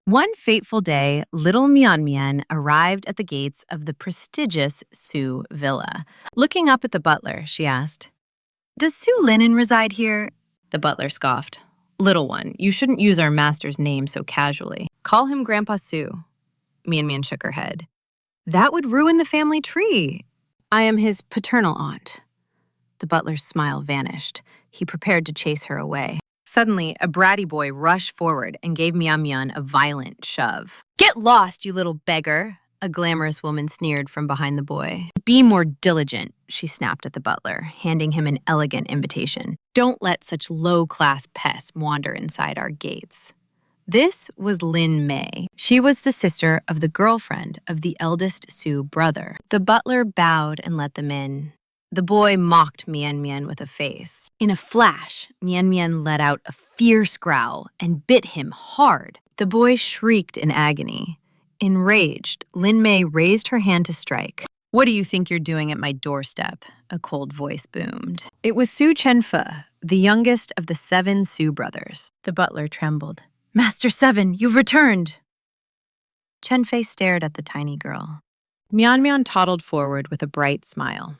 One fateful day, little Mian Mian arrived at the gates of the prestigious Su villa. Looking up at the butler, she asked, "Does Su Linen reside here?" The butler scoffed. "Little one, you shouldn't use our master's name so casually. Call him Grandpa Su." Mian Mian shook her head. "That would ruin the family tree. I am his paternal aunt." The butler's smile vanished. He prepared to chase her away. Suddenly, a bratty boy rushed forward and gave Mian Mian a violent shove. "Get lost, you little beggar," a glamorous woman sneered from behind the boy. "Be more diligent," she snapped at the butler, handing him an elegant invitation. "Don't let such low-class pests wander inside our gates." This was Lin Mei. She was the sister of the girlfriend of the eldest Su brother. The butler bowed and let them in. The boy mocked Mian Mian with a face. In a flash, Mian Mian let out a fierce growl and bit him hard. The boy shrieked in agony. Enraged, Lin Mei raised her hand to strike. "What do you think you're doing at my doorstep?" a cold voice boomed. It was Su Chenfe, the youngest of the 7 Su brothers. The butler trembled. "Master Seven, you've returned!" Chenfei stared at the tiny girl. Mian Mian toddled forward with a bright smile.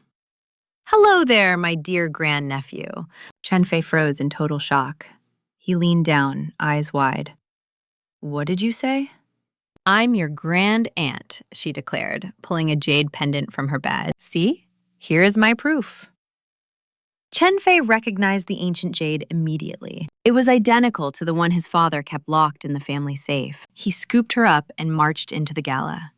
"Hello there, my dear grandnephew." Chenfei froze in total shock. He leaned down, eyes wide. "What did you say?" "I'm your grand aunt," she declared, pulling a jade pendant from her bag. "See? Here is my proof." Chenfei recognized the ancient jade immediately. It was identical to the one his father kept locked in the family safe. He scooped her up and marched into the gala.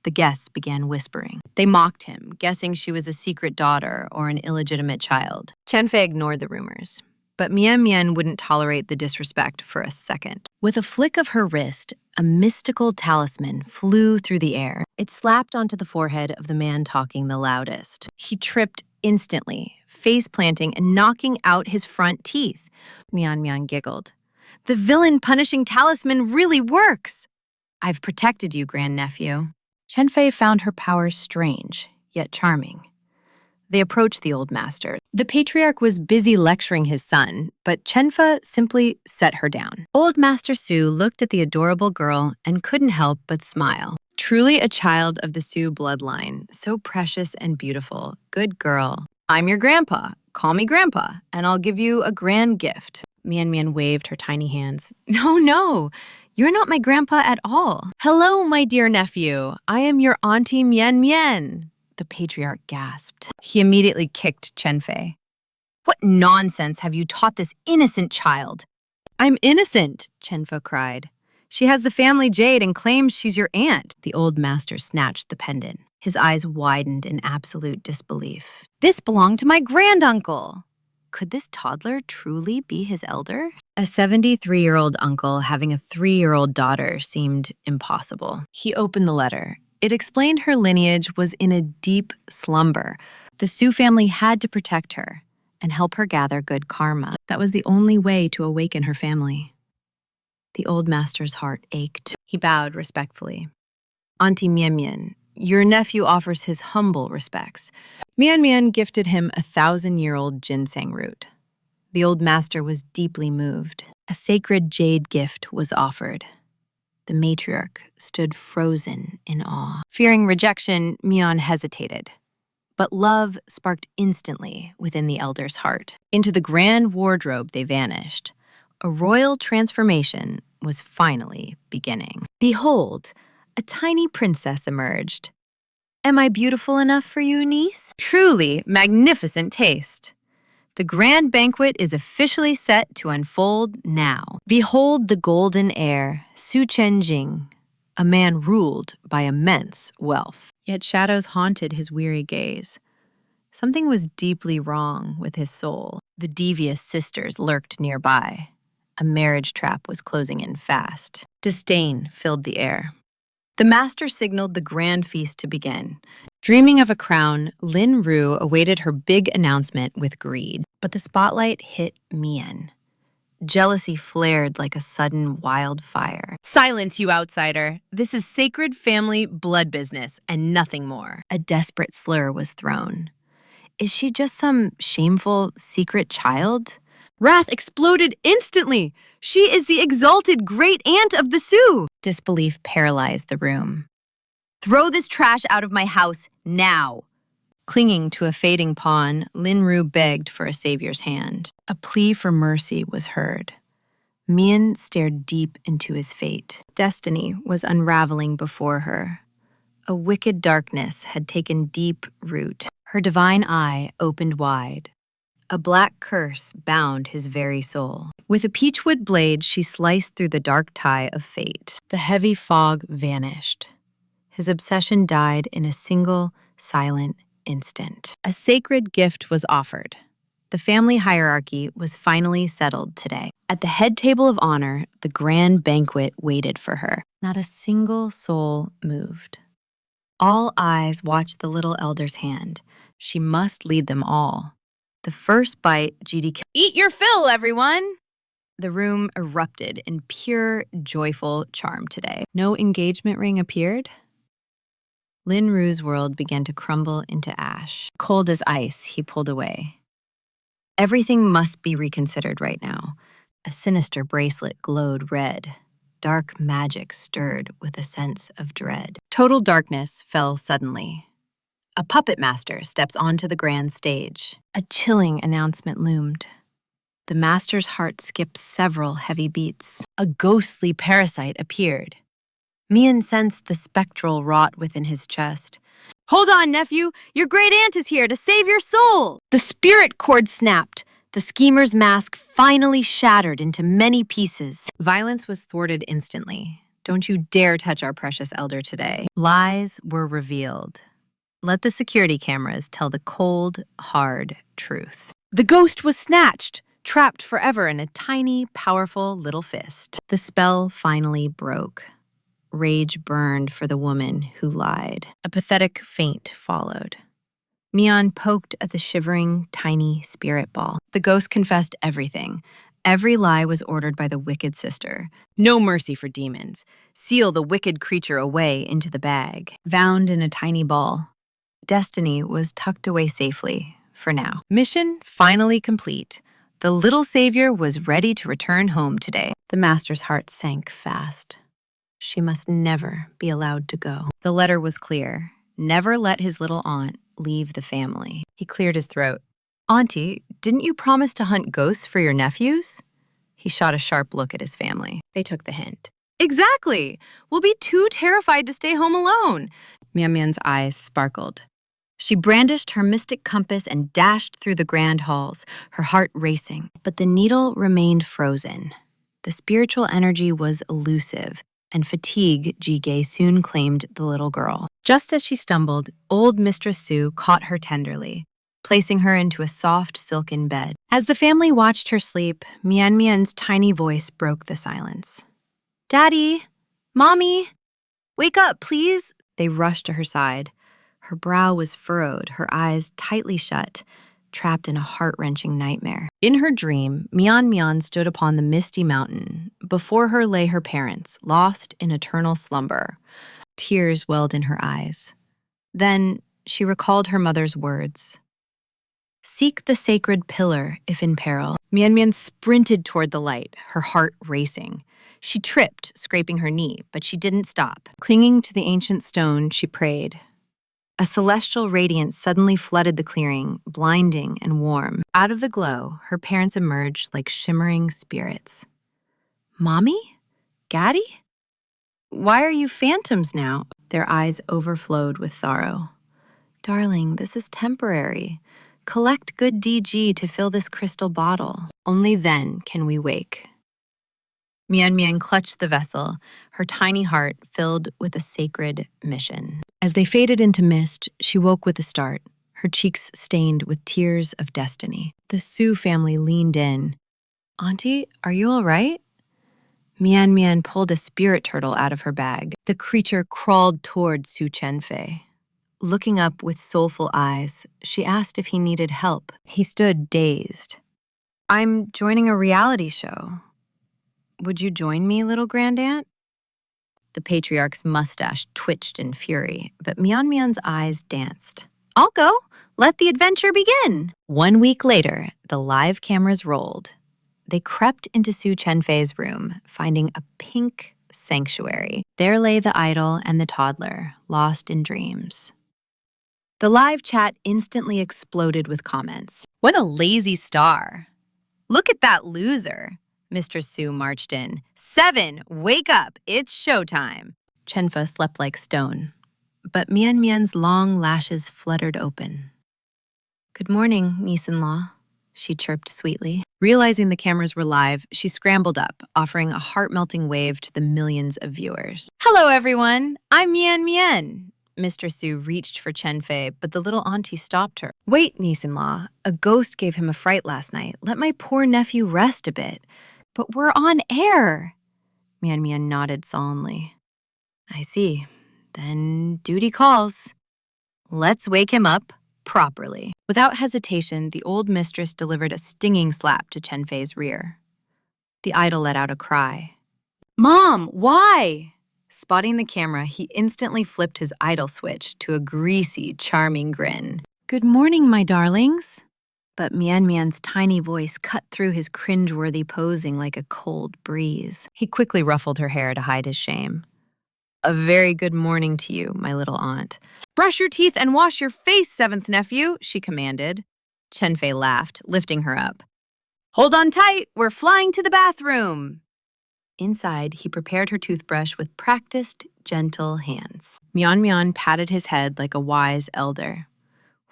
The guests began whispering. They mocked him, guessing she was a secret daughter or an illegitimate child. Chenfei ignored the rumors, but Mian Mian wouldn't tolerate the disrespect for a second. With a flick of her wrist, a mystical talisman flew through the air. It slapped onto the forehead of the man talking the loudest. He tripped instantly, face-planting and knocking out his front teeth. Mian Mian giggled. "The villain-punishing talisman really works!" "I've protected you, grandnephew." Chenfei found her powers strange, yet charming. They approached the old master. The patriarch was busy lecturing his son, but Chenfe simply set her down. Old Master Su looked at the adorable girl and couldn't help but smile. Truly a child of the Su bloodline, so precious and beautiful. Good girl. "I'm your grandpa. Call me grandpa, and I'll give you a grand gift." Mian Mian waved her tiny hands. No, you're not my grandpa at all." "Hello, my dear nephew. I am your auntie Mian Mian." The patriarch gasped. He immediately kicked Chenfei. "What nonsense have you taught this innocent child?" "I'm innocent," Chenfei cried. "She has the family jade and claims she's your aunt." The old master snatched the pendant. His eyes widened in absolute disbelief. "This belonged to my granduncle." Could this toddler truly be his elder? A 73-year-old uncle having a 3-year-old daughter seemed impossible. He opened the letter. It explained her lineage was in a deep slumber. The Su family had to protect her and help her gather good karma. That was the only way to awaken her family. The old master's heart ached. He bowed respectfully. "Auntie Mian Mian, your nephew offers his humble respects." Mian Mian gifted him a 1,000-year-old ginseng root. The old master was deeply moved. A sacred jade gift was offered. The matriarch stood frozen in awe. Fearing rejection, Mian hesitated. But love sparked instantly within the elder's heart. Into the grand wardrobe they vanished. A royal transformation was finally beginning. Behold, a tiny princess emerged. "Am I beautiful enough for you, niece?" Truly magnificent taste. The grand banquet is officially set to unfold now. Behold the golden heir, Su Chenjing, a man ruled by immense wealth. Yet shadows haunted his weary gaze. Something was deeply wrong with his soul. The devious sisters lurked nearby. A marriage trap was closing in fast. Disdain filled the air. The master signaled the grand feast to begin. Dreaming of a crown, Lin Ru awaited her big announcement with greed. But the spotlight hit Mian. Jealousy flared like a sudden wildfire. "Silence, you outsider! This is sacred family blood business and nothing more." A desperate slur was thrown. Is she just some shameful secret child? Wrath exploded instantly. She is the exalted great aunt of the Sioux. Disbelief paralyzed the room. Throw this trash out of my house now. Clinging to a fading pawn, Lin Ru begged for a savior's hand. A plea for mercy was heard. Mian stared deep into his fate. Destiny was unraveling before her. A wicked darkness had taken deep root. Her divine eye opened wide. A black curse bound his very soul. With a peachwood blade, she sliced through the dark tie of fate. The heavy fog vanished. His obsession died in a single, silent instant. A sacred gift was offered. The family hierarchy was finally settled today. At the head table of honor, the grand banquet waited for her. Not a single soul moved. All eyes watched the little elder's hand. She must lead them all. The first bite, GD killed. Eat your fill, everyone! The room erupted in pure, joyful charm today. No engagement ring appeared. Lin Ru's world began to crumble into ash. Cold as ice, he pulled away. Everything must be reconsidered right now. A sinister bracelet glowed red. Dark magic stirred with a sense of dread. Total darkness fell suddenly. A puppet master steps onto the grand stage. A chilling announcement loomed. The master's heart skipped several heavy beats. A ghostly parasite appeared. Mian sensed the spectral rot within his chest. Hold on, nephew! Your great aunt is here to save your soul! The spirit cord snapped. The schemer's mask finally shattered into many pieces. Violence was thwarted instantly. Don't you dare touch our precious elder today. Lies were revealed. Let the security cameras tell the cold, hard truth. The ghost was snatched, trapped forever in a tiny, powerful little fist. The spell finally broke. Rage burned for the woman who lied. A pathetic faint followed. Mian poked at the shivering, tiny spirit ball. The ghost confessed everything. Every lie was ordered by the wicked sister. No mercy for demons. Seal the wicked creature away into the bag. Bound in a tiny ball. Destiny was tucked away safely, for now. Mission finally complete. The little savior was ready to return home today. The master's heart sank fast. She must never be allowed to go. The letter was clear. Never let his little aunt leave the family. He cleared his throat. Auntie, didn't you promise to hunt ghosts for your nephews? He shot a sharp look at his family. They took the hint. Exactly! We'll be too terrified to stay home alone. Mian Mian's eyes sparkled. She brandished her mystic compass and dashed through the grand halls, her heart racing. But the needle remained frozen. The spiritual energy was elusive, and fatigue, Jige soon claimed the little girl. Just as she stumbled, old Mistress Sue caught her tenderly, placing her into a soft silken bed. As the family watched her sleep, Mian Mian's tiny voice broke the silence. Daddy! Mommy! Wake up, please! They rushed to her side. Her brow was furrowed, her eyes tightly shut, trapped in a heart-wrenching nightmare. In her dream, Mian Mian stood upon the misty mountain. Before her lay her parents, lost in eternal slumber. Tears welled in her eyes. Then she recalled her mother's words. Seek the sacred pillar if in peril. Mian Mian sprinted toward the light, her heart racing. She tripped, scraping her knee, but she didn't stop. Clinging to the ancient stone, she prayed. A celestial radiance suddenly flooded the clearing, blinding and warm. Out of the glow, her parents emerged like shimmering spirits. Mommy? Gaddy? Why are you phantoms now? Their eyes overflowed with sorrow. Darling, this is temporary. Collect good DG to fill this crystal bottle. Only then can we wake. Mian Mian clutched the vessel, her tiny heart filled with a sacred mission. As they faded into mist, she woke with a start, her cheeks stained with tears of destiny. The Sioux family leaned in. Auntie, are you all right? Mian Mian pulled a spirit turtle out of her bag. The creature crawled toward Su Chenfei. Looking up with soulful eyes, she asked if he needed help. He stood dazed. I'm joining a reality show. Would you join me, little grandaunt? The patriarch's mustache twitched in fury, but Mian Mian's eyes danced. I'll go. Let the adventure begin. 1 week later, the live cameras rolled. They crept into Su Chenfei's room, finding a pink sanctuary. There lay the idol and the toddler, lost in dreams. The live chat instantly exploded with comments. What a lazy star. Look at that loser. Mistress Su marched in. 7, wake up, it's showtime. Chenfa slept like stone, but Mian Mian's long lashes fluttered open. Good morning, niece-in-law, she chirped sweetly. Realizing the cameras were live, she scrambled up, offering a heart-melting wave to the millions of viewers. Hello, everyone. I'm Mian Mian. Mistress Su reached for Chenfei, but the little auntie stopped her. Wait, niece-in-law. A ghost gave him a fright last night. Let my poor nephew rest a bit. But we're on air. Mian Mian nodded solemnly. I see. Then duty calls. Let's wake him up properly. Without hesitation, the old mistress delivered a stinging slap to Chenfei's rear. The idol let out a cry. Mom, why? Spotting the camera, he instantly flipped his idol switch to a greasy, charming grin. Good morning, my darlings. But Mian Mian's tiny voice cut through his cringeworthy posing like a cold breeze. He quickly ruffled her hair to hide his shame. A very good morning to you, my little aunt. Brush your teeth and wash your face, 7th nephew, she commanded. Chenfei laughed, lifting her up. Hold on tight, we're flying to the bathroom. Inside, he prepared her toothbrush with practiced, gentle hands. Mian Mian patted his head like a wise elder.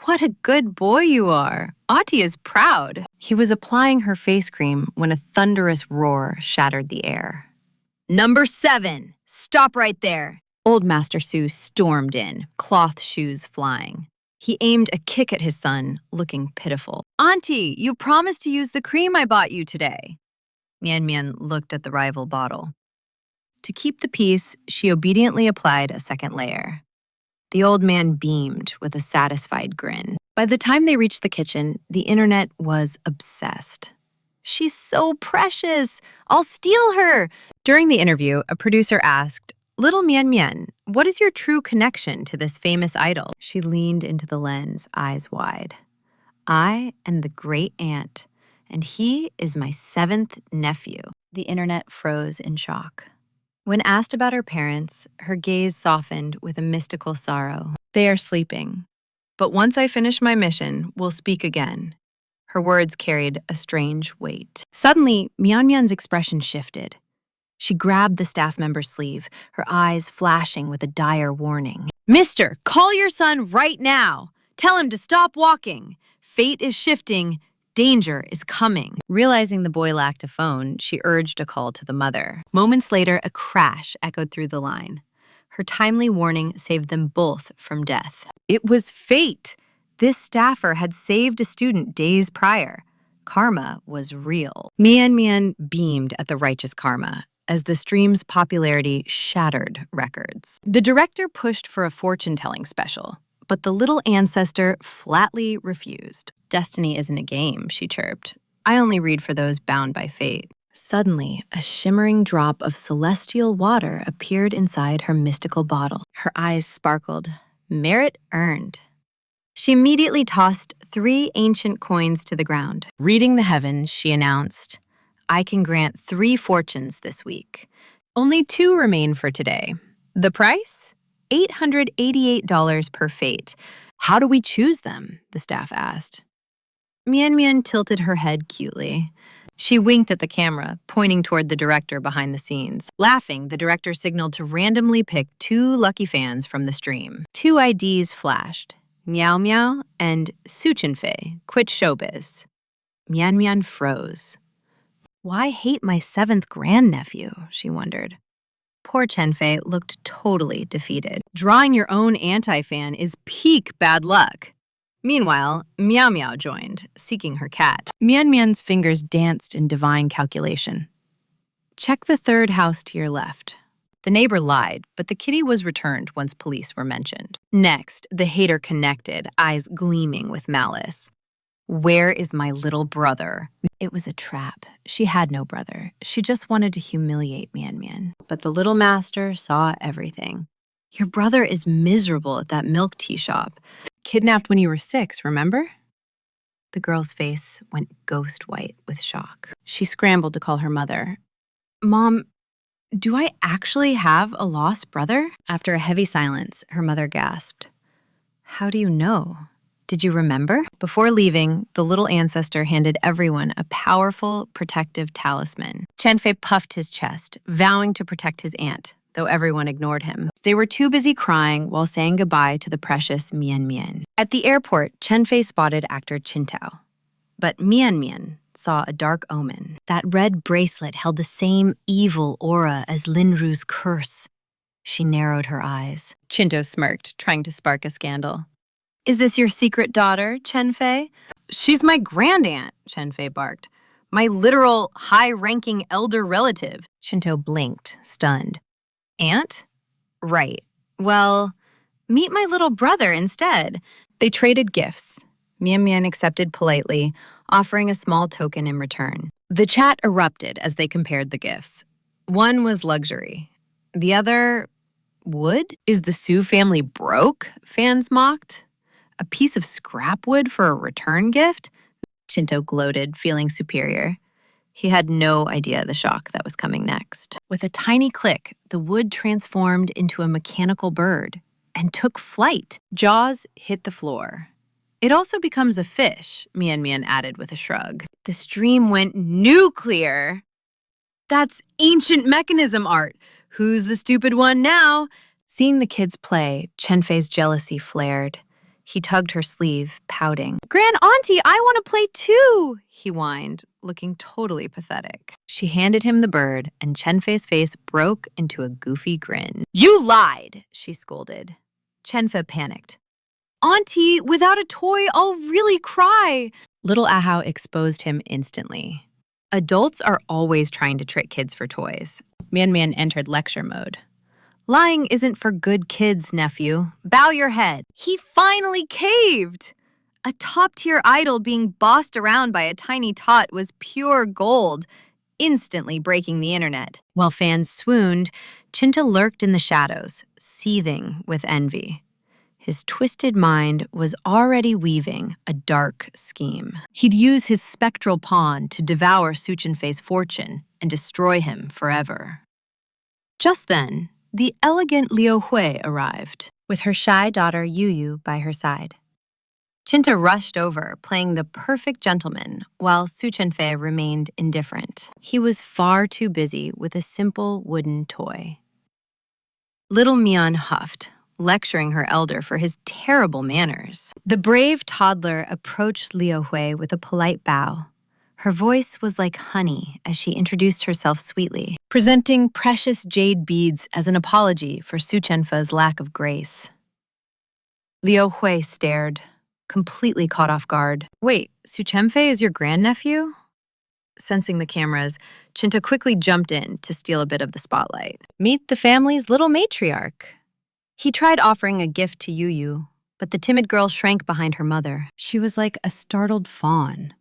What a good boy you are. Auntie is proud. He was applying her face cream when a thunderous roar shattered the air. Number 7, stop right there. Old Master Su stormed in, cloth shoes flying. He aimed a kick at his son, looking pitiful. Auntie, you promised to use the cream I bought you today. Mian Mian looked at the rival bottle. To keep the peace, she obediently applied a second layer. The old man beamed with a satisfied grin. By the time they reached the kitchen, the internet was obsessed. She's so precious. I'll steal her. During the interview, a producer asked, Little Mian Mian, what is your true connection to this famous idol? She leaned into the lens, eyes wide. I am the great aunt, and he is my 7th nephew. The internet froze in shock. When asked about her parents, her gaze softened with a mystical sorrow. They are sleeping. But once I finish my mission, we'll speak again. Her words carried a strange weight. Suddenly, Mian Mian's expression shifted. She grabbed the staff member's sleeve, her eyes flashing with a dire warning. Mister, call your son right now. Tell him to stop walking. Fate is shifting. Danger is coming. Realizing the boy lacked a phone, she urged a call to the mother. Moments later, a crash echoed through the line. Her timely warning saved them both from death. It was fate. This staffer had saved a student days prior. Karma was real. Mian Mian beamed at the righteous karma as the stream's popularity shattered records. The director pushed for a fortune-telling special, but the little ancestor flatly refused. Destiny isn't a game, she chirped. I only read for those bound by fate. Suddenly, a shimmering drop of celestial water appeared inside her mystical bottle. Her eyes sparkled. Merit earned. She immediately tossed 3 ancient coins to the ground. Reading the heavens, she announced, I can grant 3 fortunes this week. Only 2 remain for today. The price? $888 per fate. How do we choose them? The staff asked. Mian Mian tilted her head cutely. She winked at the camera, pointing toward the director behind the scenes. Laughing, the director signaled to randomly pick 2 lucky fans from the stream. 2 IDs flashed. Meow Meow and Su Chenfei, quit showbiz. Mian Mian froze. Why hate my 7th grandnephew? She wondered. Poor Chenfei looked totally defeated. Drawing your own anti-fan is peak bad luck. Meanwhile, Meow Meow joined, seeking her cat. Mian Mian's fingers danced in divine calculation. Check the 3rd house to your left. The neighbor lied, but the kitty was returned once police were mentioned. Next, the hater connected, eyes gleaming with malice. Where is my little brother? It was a trap. She had no brother. She just wanted to humiliate Mian Mian. But the little master saw everything. Your brother is miserable at that milk tea shop. Kidnapped when you were 6, remember? The girl's face went ghost white with shock. She scrambled to call her mother. Mom, do I actually have a lost brother? After a heavy silence, her mother gasped. How do you know? Did you remember? Before leaving, the little ancestor handed everyone a powerful, protective talisman. Chenfei puffed his chest, vowing to protect his aunt, though everyone ignored him. They were too busy crying while saying goodbye to the precious Mian Mian. At the airport, Chenfei spotted actor Qintao. But Mian Mian saw a dark omen. That red bracelet held the same evil aura as Linru's curse. She narrowed her eyes. Qintao smirked, trying to spark a scandal. Is this your secret daughter, Chenfei? She's my grandaunt, Chenfei barked. My literal high-ranking elder relative. Qintao blinked, stunned. Aunt? Right. Well, meet my little brother instead. They traded gifts. Mian Mian accepted politely, offering a small token in return. The chat erupted as they compared the gifts. One was luxury. The other, wood? Is the Su family broke? Fans mocked. A piece of scrap wood for a return gift? Qintao gloated, feeling superior. He had no idea the shock that was coming next. With a tiny click, the wood transformed into a mechanical bird and took flight. Jaws hit the floor. It also becomes a fish, Mian Mian added with a shrug. The stream went nuclear. That's ancient mechanism art. Who's the stupid one now? Seeing the kids play, Chenfei's jealousy flared. He tugged her sleeve, pouting. Grand Auntie, I want to play too, he whined, looking totally pathetic. She handed him the bird, and Chenfei's face broke into a goofy grin. You lied, she scolded. Chenfei panicked. Auntie, without a toy, I'll really cry. Little Ahau exposed him instantly. Adults are always trying to trick kids for toys. Mian Mian entered lecture mode. Lying isn't for good kids, nephew. Bow your head. He finally caved! A top-tier idol being bossed around by a tiny tot was pure gold, instantly breaking the internet. While fans swooned, Qintao lurked in the shadows, seething with envy. His twisted mind was already weaving a dark scheme. He'd use his spectral pawn to devour Su Chenfei's fortune and destroy him forever. Just then, the elegant Liu Hui arrived, with her shy daughter Yuyu by her side. Qintao rushed over, playing the perfect gentleman, while Su Chenfei remained indifferent. He was far too busy with a simple wooden toy. Little Mian huffed, lecturing her elder for his terrible manners. The brave toddler approached Liu Hui with a polite bow. Her voice was like honey as she introduced herself sweetly, presenting precious jade beads as an apology for Su Chenfei's lack of grace. Liu Hui stared, completely caught off guard. Wait, Su Chenfei is your grandnephew? Sensing the cameras, Qintao quickly jumped in to steal a bit of the spotlight. Meet the family's little matriarch. He tried offering a gift to Yuyu, but the timid girl shrank behind her mother. She was like a startled fawn.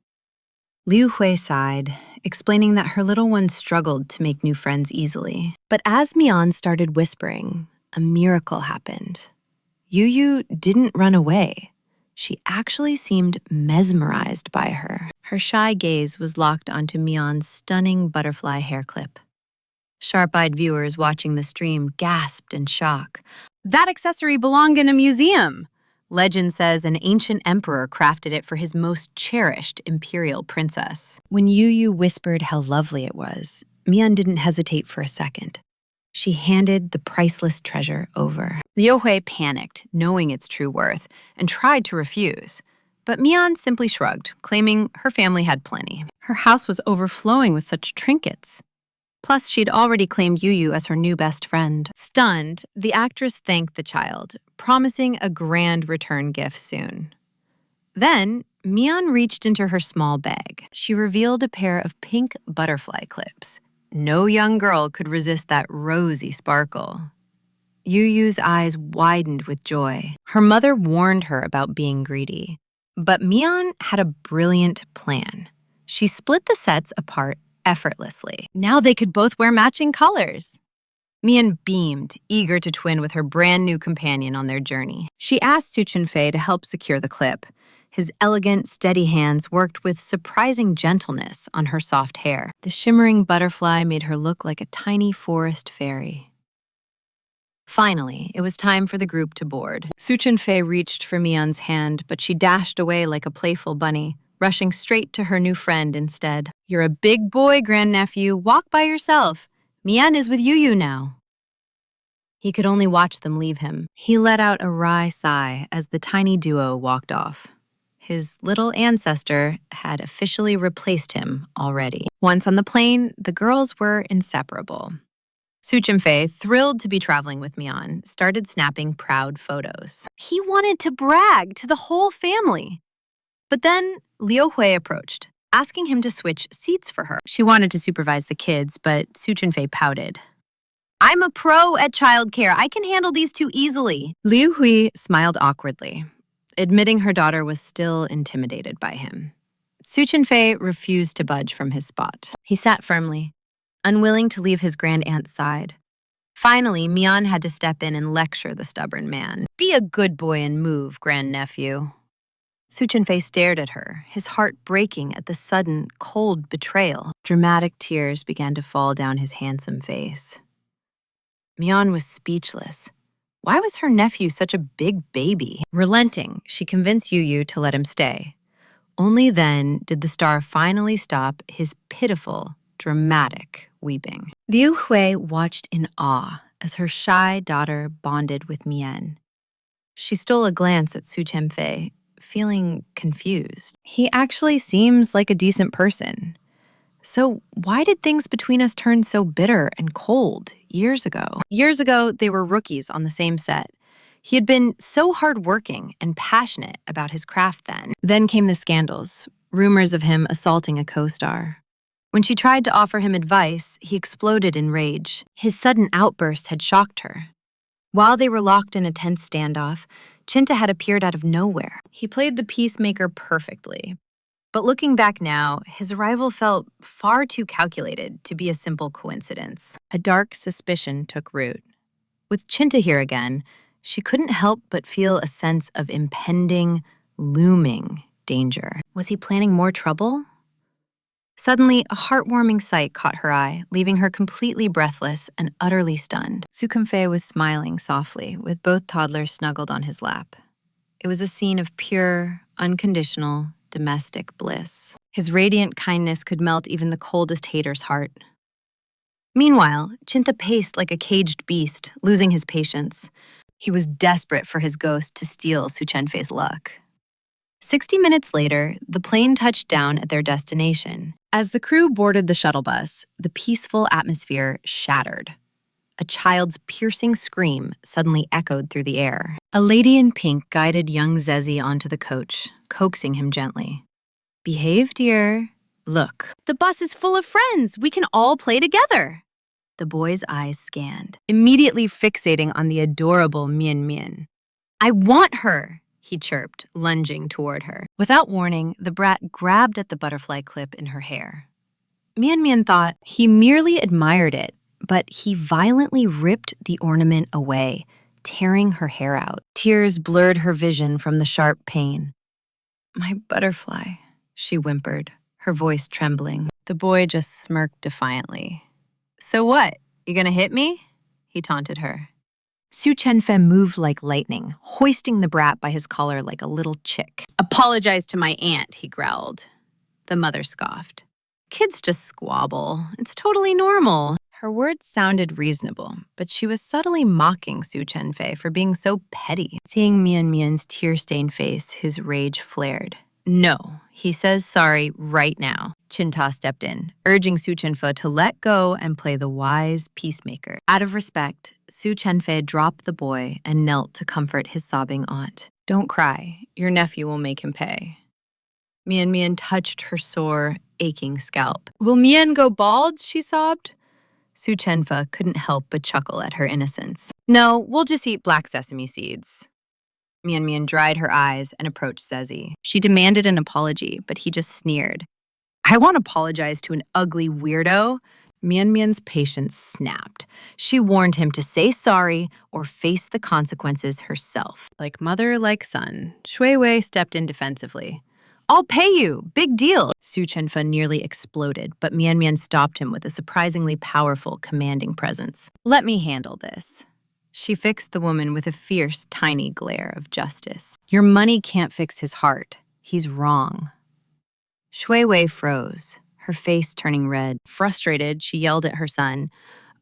Liu Hui sighed, explaining that her little one struggled to make new friends easily. But as Mian started whispering, a miracle happened. Yuyu didn't run away. She actually seemed mesmerized by her. Her shy gaze was locked onto Mian's stunning butterfly hair clip. Sharp-eyed viewers watching the stream gasped in shock. That accessory belonged in a museum. Legend says an ancient emperor crafted it for his most cherished imperial princess. When Yuyu whispered how lovely it was, Mian didn't hesitate for a second. She handed the priceless treasure over. Liu Hui panicked, knowing its true worth, and tried to refuse. But Mian simply shrugged, claiming her family had plenty. Her house was overflowing with such trinkets. Plus, she'd already claimed Yuyu as her new best friend. Stunned, the actress thanked the child, promising a grand return gift soon. Then, Mian reached into her small bag. She revealed a pair of pink butterfly clips. No young girl could resist that rosy sparkle. Yuyu's eyes widened with joy. Her mother warned her about being greedy. But Mian had a brilliant plan. She split the sets apart effortlessly. Now they could both wear matching colors. Mian beamed, eager to twin with her brand new companion on their journey. She asked Su Chenfei to help secure the clip. His elegant, steady hands worked with surprising gentleness on her soft hair. The shimmering butterfly made her look like a tiny forest fairy. Finally, it was time for the group to board. Suchin-fei reached for Mion's hand, but she dashed away like a playful bunny, rushing straight to her new friend instead. "You're a big boy, grandnephew. Walk by yourself. Mian is with Yuyu now." He could only watch them leave him. He let out a wry sigh as the tiny duo walked off. His little ancestor had officially replaced him already. Once on the plane, the girls were inseparable. Suchin-fei, thrilled to be traveling with Mian, started snapping proud photos. He wanted to brag to the whole family. But then Liu Hui approached, asking him to switch seats for her. She wanted to supervise the kids, but Suchin-fei pouted. "I'm a pro at childcare. I can handle these two easily." Liu Hui smiled awkwardly, admitting her daughter was still intimidated by him. Suchin-fei refused to budge from his spot. He sat firmly, unwilling to leave his grand-aunt's side. Finally, Mian had to step in and lecture the stubborn man. "Be a good boy and move, grandnephew." Suchin-fei stared at her, his heart breaking at the sudden, cold betrayal. Dramatic tears began to fall down his handsome face. Mian was speechless. Why was her nephew such a big baby? Relenting, she convinced Yuyu to let him stay. Only then did the star finally stop his pitiful, dramatic weeping. Liu Hui watched in awe as her shy daughter bonded with Mian. She stole a glance at Suchin-fei, feeling confused. He actually seems like a decent person. So why did things between us turn so bitter and cold years ago? Years ago, they were rookies on the same set. He had been so hardworking and passionate about his craft then. Then came the scandals, rumors of him assaulting a co-star. When she tried to offer him advice, he exploded in rage. His sudden outburst had shocked her. While they were locked in a tense standoff, Chinta had appeared out of nowhere. He played the peacemaker perfectly. But looking back now, his arrival felt far too calculated to be a simple coincidence. A dark suspicion took root. With Chinta here again, she couldn't help but feel a sense of impending, looming danger. Was he planning more trouble? Suddenly, a heartwarming sight caught her eye, leaving her completely breathless and utterly stunned. Suchin-fei was smiling softly, with both toddlers snuggled on his lap. It was a scene of pure, unconditional, domestic bliss. His radiant kindness could melt even the coldest hater's heart. Meanwhile, Chinta paced like a caged beast, losing his patience. He was desperate for his ghost to steal Suchin-fei's luck. 60 minutes later, the plane touched down at their destination. As the crew boarded the shuttle bus, the peaceful atmosphere shattered. A child's piercing scream suddenly echoed through the air. A lady in pink guided young Zezi onto the coach, coaxing him gently. "Behave, dear. Look." The bus is full of friends. We can all play together. The boy's eyes scanned, immediately fixating on the adorable Mian Mian. "I want her," he chirped, lunging toward her. Without warning, the brat grabbed at the butterfly clip in her hair. Mian Mian thought he merely admired it, but he violently ripped the ornament away, tearing her hair out. Tears blurred her vision from the sharp pain. "My butterfly," she whimpered, her voice trembling. The boy just smirked defiantly. "So what? You gonna hit me?" he taunted her. Suchin-fei moved like lightning, hoisting the brat by his collar like a little chick. "Apologize to my aunt," he growled. The mother scoffed. "Kids just squabble. It's totally normal." Her words sounded reasonable, but she was subtly mocking Suchin-fei for being so petty. Seeing Mian Mian's tear-stained face, his rage flared. "No, he says sorry right now." Chinta stepped in, urging Suchin-fei to let go and play the wise peacemaker. Out of respect, Suchin-fei dropped the boy and knelt to comfort his sobbing aunt. "Don't cry. Your nephew will make him pay." Mian Mian touched her sore, aching scalp. "Will Mian go bald?" she sobbed. Suchin-fei couldn't help but chuckle at her innocence. "No, we'll just eat black sesame seeds." Mian Mian dried her eyes and approached Zezi. She demanded an apology, but he just sneered. "I won't apologize to an ugly weirdo. Mian Mian's patience snapped. She warned him to say sorry or face the consequences herself. Like mother, like son, Shui Wei stepped in defensively. I'll pay you! Big deal! Su Chenfa nearly exploded, but Mian Mian stopped him with a surprisingly powerful, commanding presence. Let me handle this. She fixed the woman with a fierce, tiny glare of justice. Your money can't fix his heart. He's wrong. Shui Wei froze, her face turning red. Frustrated, she yelled at her son,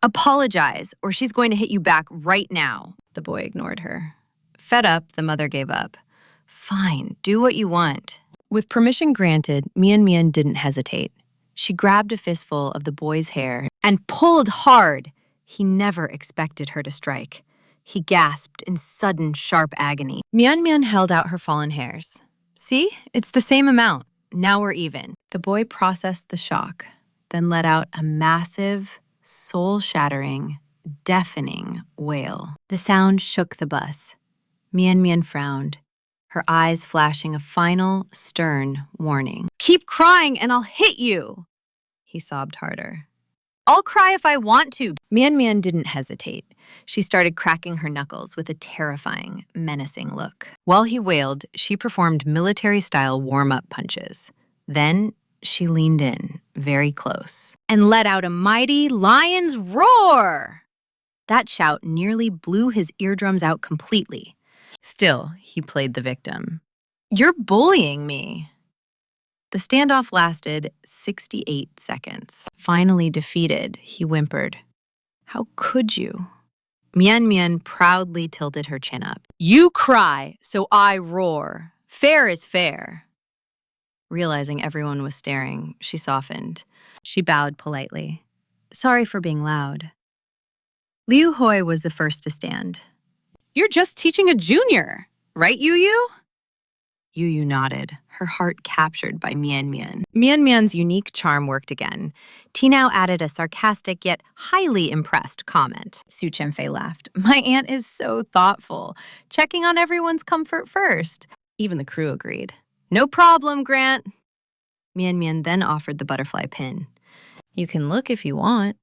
apologize, or she's going to hit you back right now. The boy ignored her. Fed up, the mother gave up. Fine, do what you want. With permission granted, Mian Mian didn't hesitate. She grabbed a fistful of the boy's hair and pulled hard. He never expected her to strike. He gasped in sudden, sharp agony. Mian Mian held out her fallen hairs. See, it's the same amount. Now we're even. The boy processed the shock, then let out a massive, soul-shattering, deafening wail. The sound shook the bus. Mian Mian frowned, her eyes flashing a final, stern warning. Keep crying and I'll hit you! He sobbed harder. I'll cry if I want to. Mian Mian didn't hesitate. She started cracking her knuckles with a terrifying, menacing look. While he wailed, she performed military-style warm-up punches. Then she leaned in, very close, and let out a mighty lion's roar! That shout nearly blew his eardrums out completely. Still, he played the victim. You're bullying me. The standoff lasted 68 seconds. Finally defeated, he whimpered. How could you? Mian Mian proudly tilted her chin up. You cry, so I roar. Fair is fair. Realizing everyone was staring, she softened. She bowed politely. Sorry for being loud. Liu Hoi was the first to stand. You're just teaching a junior, right, Yuyu? Yuyu nodded, her heart captured by Mian Mian. Mian Mian's unique charm worked again. Tinao added a sarcastic yet highly impressed comment. Su Chenfei laughed. My aunt is so thoughtful, checking on everyone's comfort first. Even the crew agreed. No problem, Grant. Mian Mian then offered the butterfly pin. You can look if you want.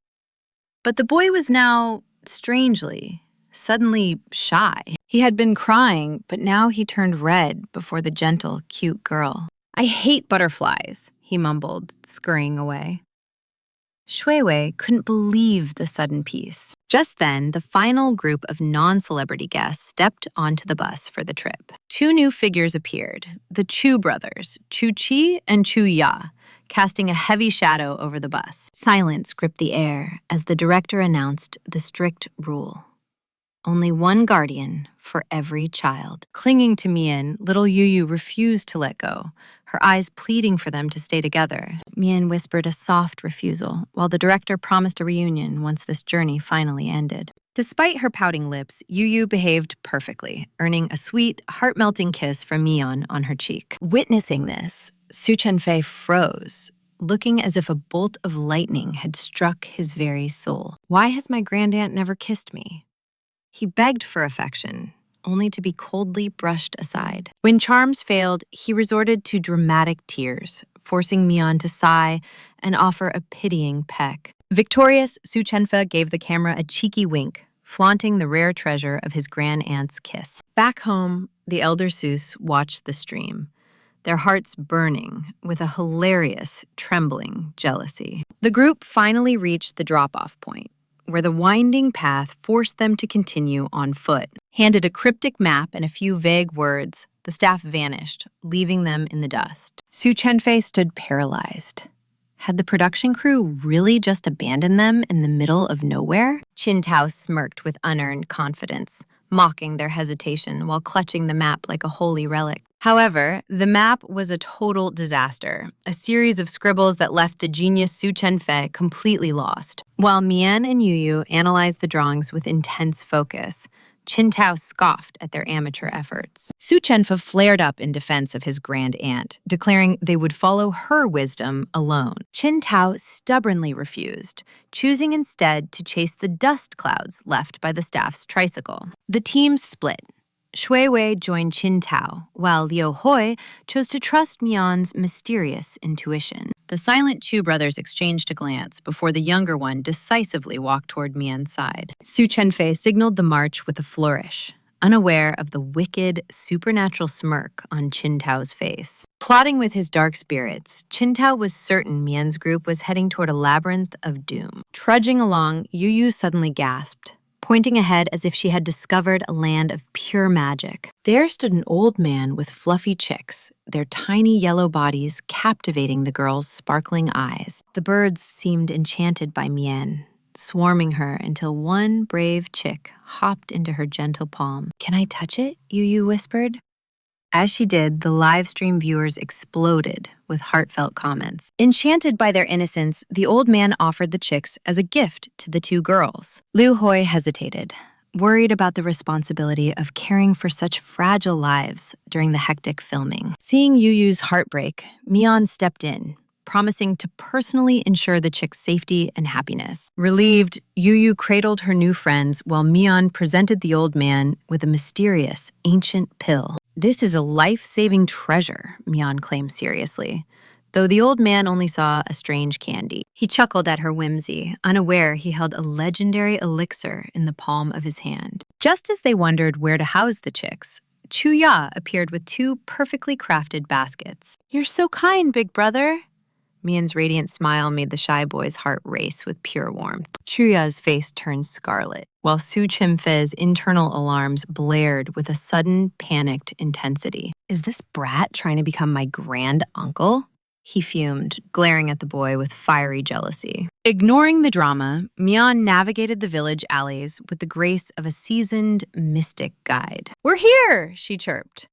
But the boy was now, strangely, suddenly shy. He had been crying, but now he turned red before the gentle, cute girl. I hate butterflies, he mumbled, scurrying away. Shui Wei couldn't believe the sudden peace. Just then, the final group of non-celebrity guests stepped onto the bus for the trip. Two new figures appeared, the Chu brothers, Chu Chi and Chu Ya, casting a heavy shadow over the bus. Silence gripped the air as the director announced the strict rule. Only one guardian for every child. Clinging to Mian, little Yuyu refused to let go, her eyes pleading for them to stay together. Mian whispered a soft refusal, while the director promised a reunion once this journey finally ended. Despite her pouting lips, Yuyu behaved perfectly, earning a sweet, heart-melting kiss from Mian on her cheek. Witnessing this, Su Chenfei froze, looking as if a bolt of lightning had struck his very soul. Why has my grandaunt never kissed me? He begged for affection, only to be coldly brushed aside. When charms failed, he resorted to dramatic tears, forcing Mian to sigh and offer a pitying peck. Victorious, Su Chenfa gave the camera a cheeky wink, flaunting the rare treasure of his grand-aunt's kiss. Back home, the elder Seuss watched the stream, their hearts burning with a hilarious, trembling jealousy. The group finally reached the drop-off point, where the winding path forced them to continue on foot. Handed a cryptic map and a few vague words, the staff vanished, leaving them in the dust. Su Chenfei stood paralyzed. Had the production crew really just abandoned them in the middle of nowhere? Qin Tao smirked with unearned confidence, mocking their hesitation while clutching the map like a holy relic. However, the map was a total disaster, a series of scribbles that left the genius Su Chenfei completely lost. While Mian and Yuyu analyzed the drawings with intense focus, Qin Tao scoffed at their amateur efforts. Su Chenfa flared up in defense of his grand-aunt, declaring they would follow her wisdom alone. Qin Tao stubbornly refused, choosing instead to chase the dust clouds left by the staff's tricycle. The team split. Shui Wei joined Qin Tao, while Liu Hoi chose to trust Mian's mysterious intuition. The silent Chu brothers exchanged a glance before the younger one decisively walked toward Mian's side. Su Chenfei signaled the march with a flourish, unaware of the wicked, supernatural smirk on Qin Tao's face. Plotting with his dark spirits, Qin Tao was certain Mian's group was heading toward a labyrinth of doom. Trudging along, Yuyu suddenly gasped, pointing ahead as if she had discovered a land of pure magic. There stood an old man with fluffy chicks, their tiny yellow bodies captivating the girl's sparkling eyes. The birds seemed enchanted by Mian, swarming her until one brave chick hopped into her gentle palm. "Can I touch it?" Yuyu whispered. As she did, the live stream viewers exploded with heartfelt comments. Enchanted by their innocence, the old man offered the chicks as a gift to the two girls. Liu Hoi hesitated, worried about the responsibility of caring for such fragile lives during the hectic filming. Seeing Yuyu's heartbreak, Mian stepped in, promising to personally ensure the chick's safety and happiness. Relieved, Yuyu cradled her new friends while Mian presented the old man with a mysterious, ancient pill. "This is a life-saving treasure," Mian claimed seriously, though the old man only saw a strange candy. He chuckled at her whimsy, unaware he held a legendary elixir in the palm of his hand. Just as they wondered where to house the chicks, Chu Ya appeared with two perfectly crafted baskets. "You're so kind, big brother." Mian's radiant smile made the shy boy's heart race with pure warmth. Chuya's face turned scarlet, while Su Chimfei's internal alarms blared with a sudden, panicked intensity. "Is this brat trying to become my grand uncle?" He fumed, glaring at the boy with fiery jealousy. Ignoring the drama, Mian navigated the village alleys with the grace of a seasoned, mystic guide. "We're here!" she chirped.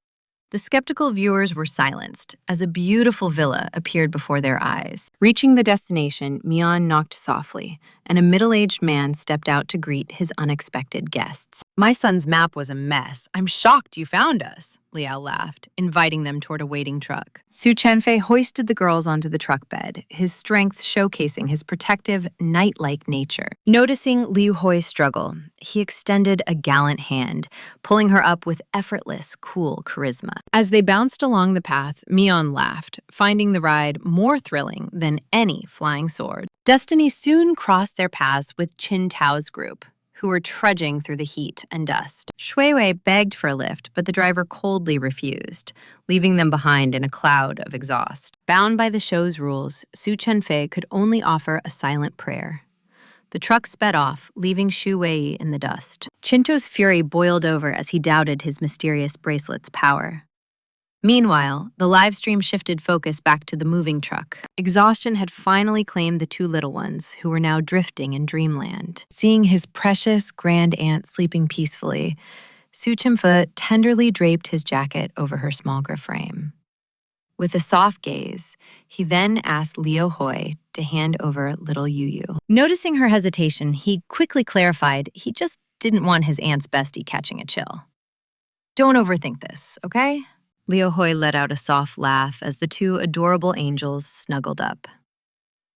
The skeptical viewers were silenced as a beautiful villa appeared before their eyes. Reaching the destination, Mian knocked softly, and a middle-aged man stepped out to greet his unexpected guests. "My son's map was a mess. I'm shocked you found us," Liao laughed, inviting them toward a waiting truck. Su Chenfei hoisted the girls onto the truck bed, his strength showcasing his protective, knight-like nature. Noticing Liu Hoi's struggle, he extended a gallant hand, pulling her up with effortless, cool charisma. As they bounced along the path, Mian laughed, finding the ride more thrilling than any flying sword. Destiny soon crossed their paths with Qin Tao's group, who were trudging through the heat and dust. Shui Wei begged for a lift, but the driver coldly refused, leaving them behind in a cloud of exhaust. Bound by the show's rules, Su Chenfei could only offer a silent prayer. The truck sped off, leaving Shu Wei in the dust. Chinto's fury boiled over as he doubted his mysterious bracelet's power. Meanwhile, the live stream shifted focus back to the moving truck. Exhaustion had finally claimed the two little ones, who were now drifting in dreamland. Seeing his precious grand aunt sleeping peacefully, Su Chimfa tenderly draped his jacket over her small frame. With a soft gaze, he then asked Liu Hoi to hand over little Yuyu. Noticing her hesitation, he quickly clarified he just didn't want his aunt's bestie catching a chill. "Don't overthink this, okay?" Liu Hoi let out a soft laugh as the two adorable angels snuggled up.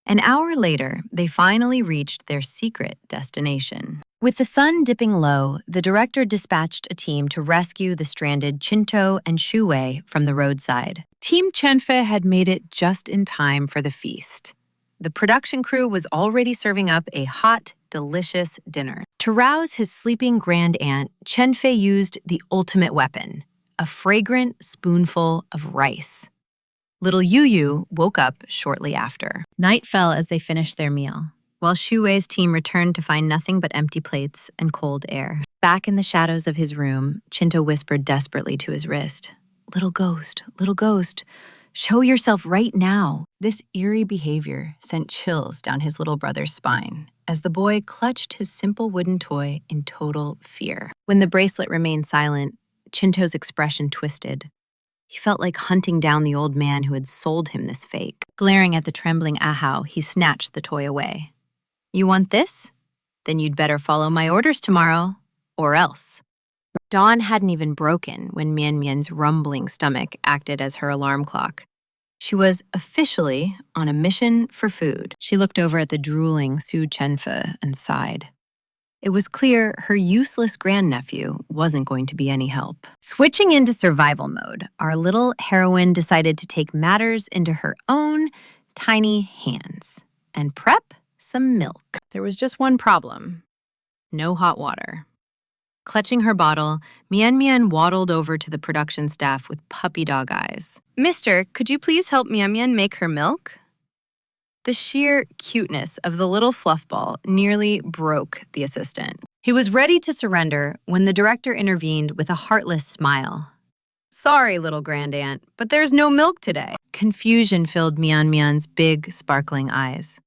An hour later, they finally reached their secret destination. With the sun dipping low, the director dispatched a team to rescue the stranded Chinto and Shu Wei from the roadside. Team Chenfei had made it just in time for the feast. The production crew was already serving up a hot, delicious dinner. To rouse his sleeping grand aunt, Chenfei used the ultimate weapon, a fragrant spoonful of rice. Little Yuyu woke up shortly after. Night fell as they finished their meal, while Shu Wei's team returned to find nothing but empty plates and cold air. Back in the shadows of his room, Chinto whispered desperately to his wrist, little ghost, show yourself right now." This eerie behavior sent chills down his little brother's spine as the boy clutched his simple wooden toy in total fear. When the bracelet remained silent, Chinto's expression twisted. He felt like hunting down the old man who had sold him this fake. Glaring at the trembling Ahau, he snatched the toy away. "You want this? Then you'd better follow my orders tomorrow, or else." Dawn hadn't even broken when Mian Mian's rumbling stomach acted as her alarm clock. She was officially on a mission for food. She looked over at the drooling Su Chenfe and sighed. It was clear her useless grandnephew wasn't going to be any help. Switching into survival mode, our little heroine decided to take matters into her own tiny hands and prep some milk. There was just one problem: no hot water. Clutching her bottle, Mian Mian waddled over to the production staff with puppy dog eyes. "Mister, could you please help Mian Mian make her milk?" The sheer cuteness of the little fluffball nearly broke the assistant. He was ready to surrender when the director intervened with a heartless smile. "Sorry, little grandaunt, but there's no milk today." Confusion filled Mian Mian's big, sparkling eyes.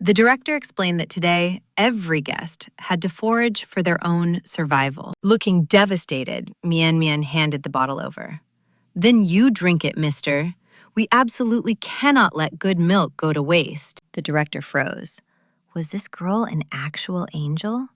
The director explained that today, every guest had to forage for their own survival. Looking devastated, Mian Mian handed the bottle over. "Then you drink it, mister. We absolutely cannot let good milk go to waste." The director froze. Was this girl an actual angel?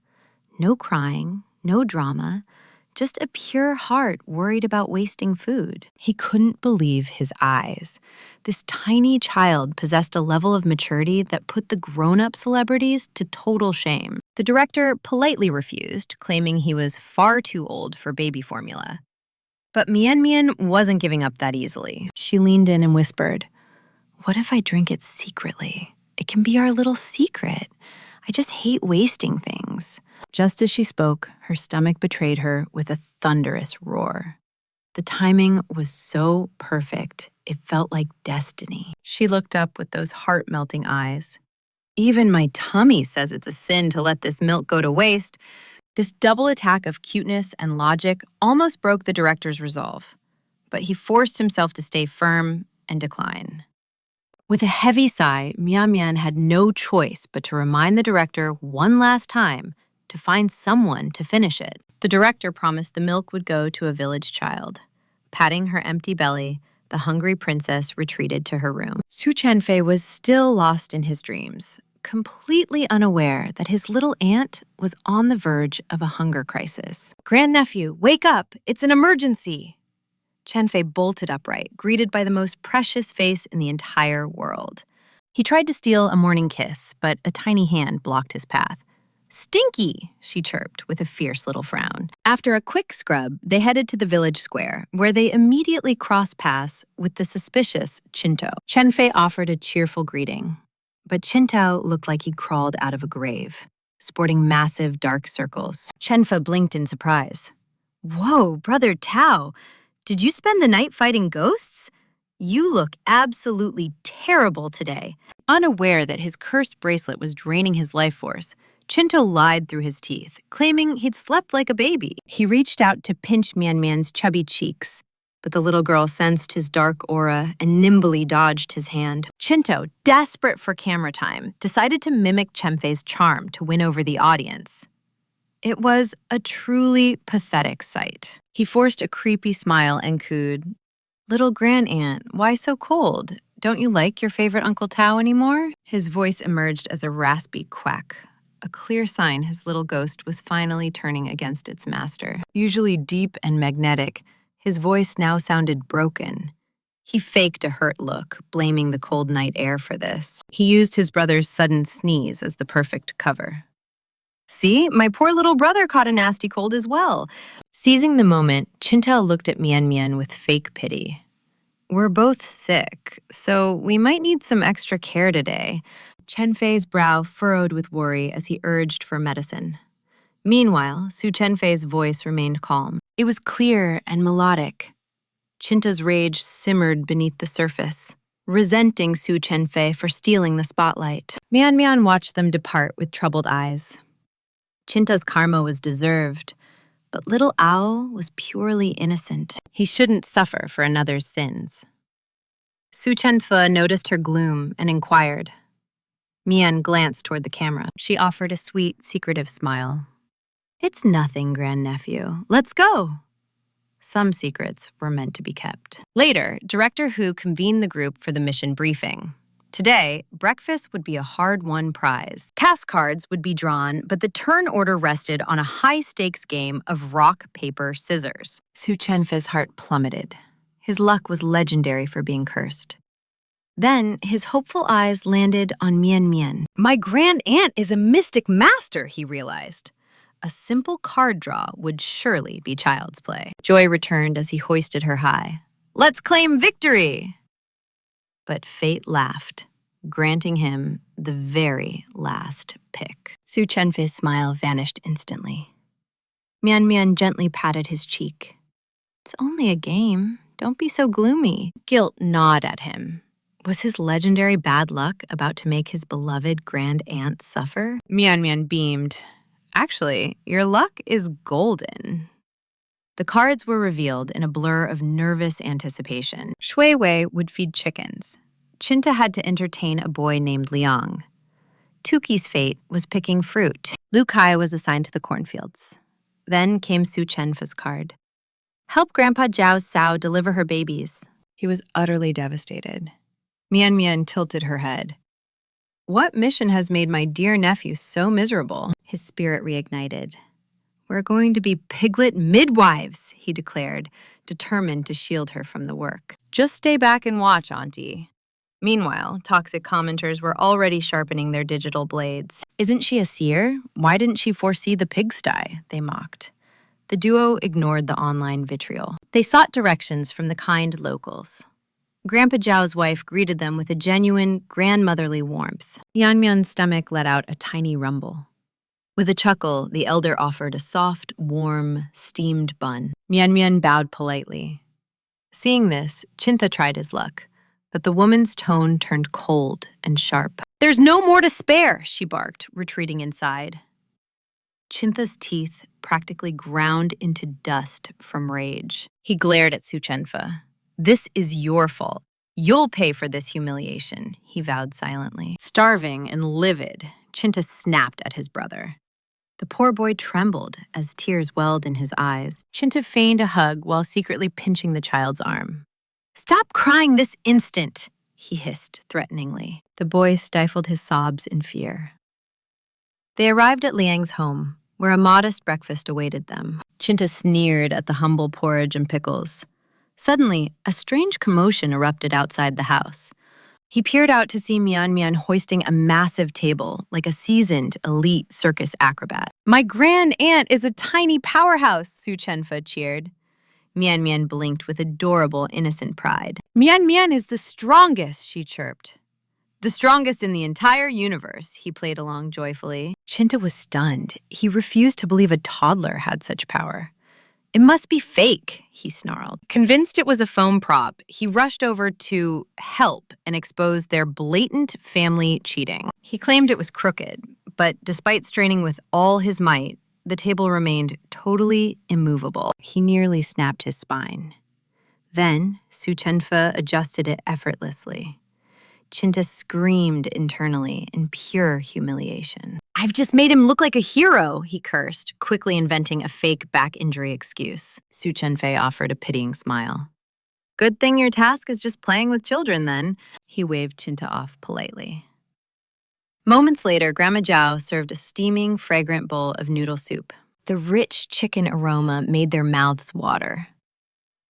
No crying, no drama, just a pure heart worried about wasting food. He couldn't believe his eyes. This tiny child possessed a level of maturity that put the grown-up celebrities to total shame. The director politely refused, claiming he was far too old for baby formula. But Mian Mian wasn't giving up that easily. She leaned in and whispered, "What if I drink it secretly? It can be our little secret. I just hate wasting things." Just as she spoke, her stomach betrayed her with a thunderous roar. The timing was so perfect, it felt like destiny. She looked up with those heart-melting eyes. "Even my tummy says it's a sin to let this milk go to waste." This double attack of cuteness and logic almost broke the director's resolve, but he forced himself to stay firm and decline. With a heavy sigh, Mian Mian had no choice but to remind the director one last time to find someone to finish it. The director promised the milk would go to a village child. Patting her empty belly, the hungry princess retreated to her room. Su Chenfei was still lost in his dreams, completely unaware that his little aunt was on the verge of a hunger crisis. "Grandnephew, wake up! It's an emergency!" Chenfei bolted upright, greeted by the most precious face in the entire world. He tried to steal a morning kiss, but a tiny hand blocked his path. "Stinky!" she chirped with a fierce little frown. After a quick scrub, they headed to the village square, where they immediately crossed paths with the suspicious Chinto. Chenfei offered a cheerful greeting, but Qintao looked like he crawled out of a grave, sporting massive dark circles. Chenfa blinked in surprise. "Whoa, Brother Tao, did you spend the night fighting ghosts? You look absolutely terrible today." Unaware that his cursed bracelet was draining his life force, Chinto lied through his teeth, claiming he'd slept like a baby. He reached out to pinch Mian Mian's chubby cheeks, but the little girl sensed his dark aura and nimbly dodged his hand. Chinto, desperate for camera time, decided to mimic Chenfei's charm to win over the audience. It was a truly pathetic sight. He forced a creepy smile and cooed, "Little grandaunt, why so cold? Don't you like your favorite Uncle Tao anymore?" His voice emerged as a raspy quack, a clear sign his little ghost was finally turning against its master. Usually deep and magnetic, his voice now sounded broken. He faked a hurt look, blaming the cold night air for this. He used his brother's sudden sneeze as the perfect cover. "See, my poor little brother caught a nasty cold as well." Seizing the moment, Qintao looked at Mian Mian with fake pity. "We're both sick, so we might need some extra care today." Chenfei's brow furrowed with worry as he urged for medicine. Meanwhile, Su Chenfei's voice remained calm. It was clear and melodic. Chinta's rage simmered beneath the surface, resenting Su Chenfei for stealing the spotlight. Mian Mian watched them depart with troubled eyes. Chinta's karma was deserved, but little Ao was purely innocent. He shouldn't suffer for another's sins. Su Chenfe noticed her gloom and inquired. Mian glanced toward the camera. She offered a sweet, secretive smile. "It's nothing, grandnephew. Let's go." Some secrets were meant to be kept. Later, Director Hu convened the group for the mission briefing. Today, breakfast would be a hard-won prize. Cast cards would be drawn, but the turn order rested on a high-stakes game of rock, paper, scissors. Su Chenfe's heart plummeted. His luck was legendary for being cursed. Then his hopeful eyes landed on Mian Mian. My grand aunt is a mystic master, he Realized. A simple card draw would surely be child's play. Joy returned as he hoisted her high. Let's claim victory! But fate laughed, granting him the very last pick. Su Chenfei's smile vanished instantly. Mian Mian gently patted his cheek. It's only a game. Don't be so gloomy. Guilt gnawed at him. Was his legendary bad luck about to make his beloved grand aunt suffer? Mian Mian beamed. Actually, your luck is golden. The cards were revealed in a blur of nervous anticipation. Shui Wei would feed chickens. Chinta had to entertain a boy named Liang. Tuki's fate was picking fruit. Lu Kai was assigned to the cornfields. Then came Su Chenfa's card. Help Grandpa Zhao's sow deliver her babies. He was utterly devastated. Mian Mian tilted her head. What mission has made my dear nephew so miserable? His spirit reignited. We're going to be piglet midwives, he declared, determined to shield her from the work. Just stay back and watch, Auntie. Meanwhile, toxic commenters were already sharpening their digital blades. Isn't she a seer? Why didn't she foresee the pigsty? They mocked. The duo ignored the online vitriol. They sought directions from the kind locals. Grandpa Zhao's wife greeted them with a genuine, grandmotherly warmth. Mian Mian's stomach let out a tiny rumble. With a chuckle, the elder offered a soft, warm, steamed bun. Mian Mian bowed politely. Seeing this, Chinta tried his luck, but the woman's tone turned cold and sharp. There's no more to spare, she barked, retreating inside. Chinta's teeth practically ground into dust from rage. He glared at Su Chenfa. This is your fault. You'll pay for this humiliation, he vowed silently. Starving and livid, Chinta snapped at his brother. The poor boy trembled as tears welled in his eyes. Chinta feigned a hug while secretly pinching the child's arm. Stop crying this instant, he hissed threateningly. The boy stifled his sobs in fear. They arrived at Liang's home, where a modest breakfast awaited them. Chinta sneered at the humble porridge and pickles. Suddenly, a strange commotion erupted outside the house. He peered out to see Mian Mian hoisting a massive table like a seasoned, elite circus acrobat. My grand aunt is a tiny powerhouse, Su Chenfa cheered. Mian Mian blinked with adorable, innocent pride. Mian Mian is the strongest, she chirped. The strongest in the entire universe, he played along joyfully. Chinta was stunned. He refused to believe a toddler had such power. It must be fake, he snarled. Convinced it was a foam prop, he rushed over to help and expose their blatant family cheating. He claimed it was crooked, but despite straining with all his might, the table remained totally immovable. He nearly snapped his spine. Then, Su Chenfa adjusted it effortlessly. Chinta screamed internally in pure humiliation. I've just made him look like a hero, he cursed, quickly inventing a fake back injury excuse. Su Chenfei offered a pitying smile. Good thing your task is just playing with children, then. He waved Chinta off politely. Moments later, Grandma Zhao served a steaming, fragrant bowl of noodle soup. The rich chicken aroma made their mouths water.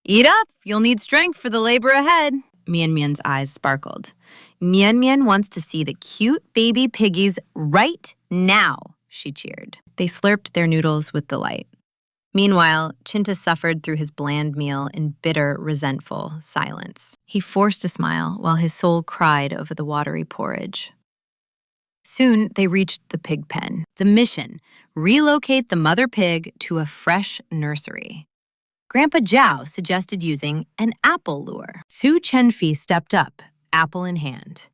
Eat up! You'll need strength for the labor ahead. Mian Mian's eyes sparkled. Mian Mian wants to see the cute baby piggies right now, she cheered. They slurped their noodles with delight. Meanwhile, Chinta suffered through his bland meal in bitter, resentful silence. He forced a smile while his soul cried over the watery porridge. Soon, they reached the pig pen. The mission: relocate the mother pig to a fresh nursery. Grandpa Zhao suggested using an apple lure. Su Chenfei stepped up, apple in hand.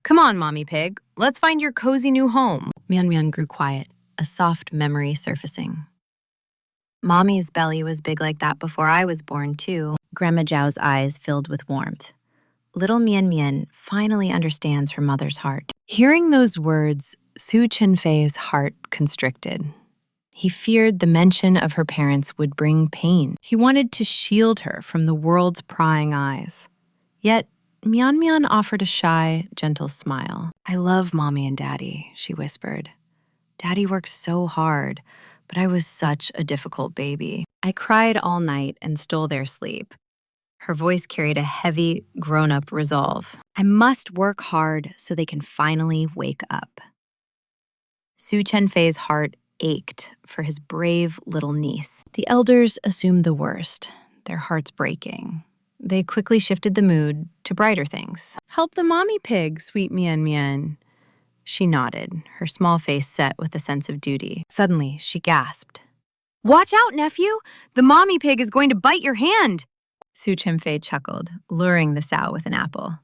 Come on, Mommy Pig. Let's find your cozy new home. Mian Mian grew quiet, a soft memory surfacing. Mommy's belly was big like that before I was born, too. Grandma Zhao's eyes filled with warmth. Little Mian Mian finally understands her mother's heart. Hearing those words, Su Chenfei's heart constricted. He feared the mention of her parents would bring pain. He wanted to shield her from the world's prying eyes. Yet, Mian Mian offered a shy, gentle smile. I love Mommy and Daddy, she whispered. Daddy worked so hard, but I was such a difficult baby. I cried all night and stole their sleep. Her voice carried a heavy, grown-up resolve. I must work hard so they can finally wake up. Su Chenfei's heart ached for his brave little niece. The elders assumed the worst, their hearts breaking. They quickly shifted the mood to brighter things. Help the mommy pig, sweet Mian Mian. She nodded, her small face set with a sense of duty. Suddenly, she gasped. Watch out, nephew! The mommy pig is going to bite your hand! Su Chenfei chuckled, luring the sow with an apple.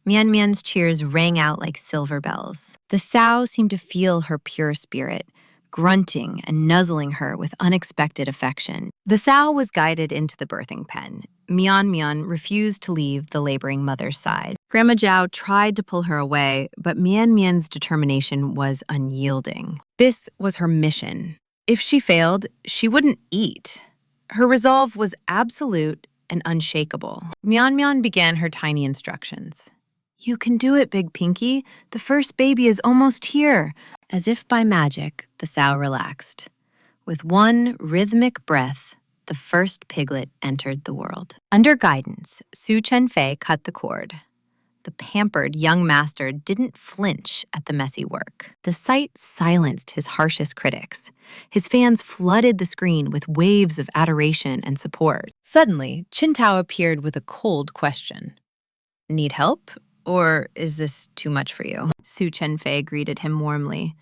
Mian Mian's cheers rang out like silver bells. The sow seemed to feel her pure spirit, grunting and nuzzling her with unexpected affection. The sow was guided into the birthing pen. Mian Mian refused to leave the laboring mother's side. Grandma Zhao tried to pull her away, but Mian Mian's determination was unyielding. This was her mission. If she failed, she wouldn't eat. Her resolve was absolute and unshakable. Mian Mian began her tiny instructions. You can do it, Big Pinky. The first baby is almost here. As if by magic, the sow relaxed. With one rhythmic breath, the first piglet entered the world. Under guidance, Su Chenfei cut the cord. The pampered young master didn't flinch at the messy work. The sight silenced his harshest critics. His fans flooded the screen with waves of adoration and support. Suddenly, Qintao appeared with a cold question. Need help? Or is this too much for you? Su Chenfei greeted him warmly.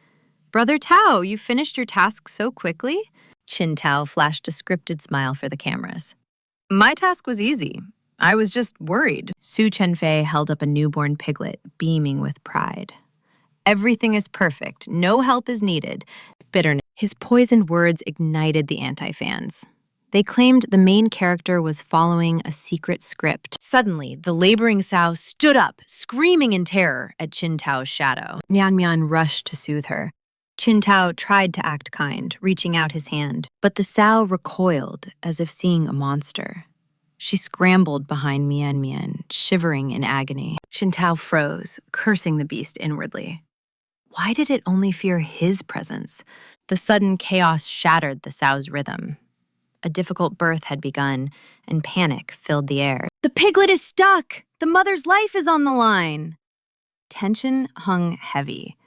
Brother Tao, you finished your task so quickly? Qintao flashed a scripted smile for the cameras. My task was easy. I was just worried. Su Chenfei held up a newborn piglet, beaming with pride. Everything is perfect. No help is needed. Bitterness. His poisoned words ignited the anti-fans. They claimed the main character was following a secret script. Suddenly, the laboring sow stood up, screaming in terror at Qintao's shadow. Mian Mian rushed to soothe her. Qintao tried to act kind, reaching out his hand, but the sow recoiled as if seeing a monster. She scrambled behind Mian Mian, shivering in agony. Qintao froze, cursing the beast inwardly. Why did it only fear his presence? The sudden chaos shattered the sow's rhythm. A difficult birth had begun, and panic filled the air. The piglet is stuck! The mother's life is on the line! Tension hung heavy.